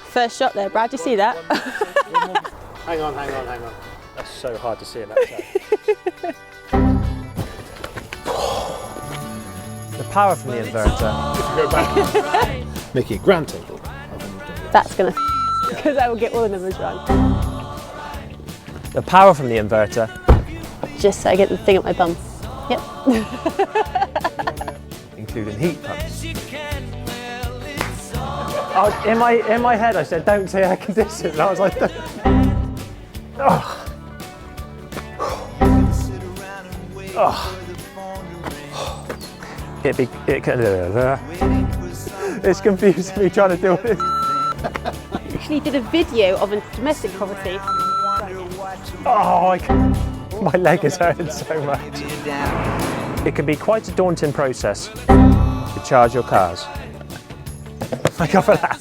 First shot there, Brad. Do you see that? Hang on. That's so hard to see in that shot. The power from the inverter. If you go back, make it a grand total. That's gonna because I will get all the numbers wrong. The power from the inverter. Just so I get the thing up my bum. Yep. Including heat pumps. In my head I said don't say air conditioning. And I was like, oh. Oh. It's confusing me trying to do this. Actually did a video of a domestic property. Oh, my leg is hurting so much. It can be quite a daunting process to charge your cars. Thank you for that.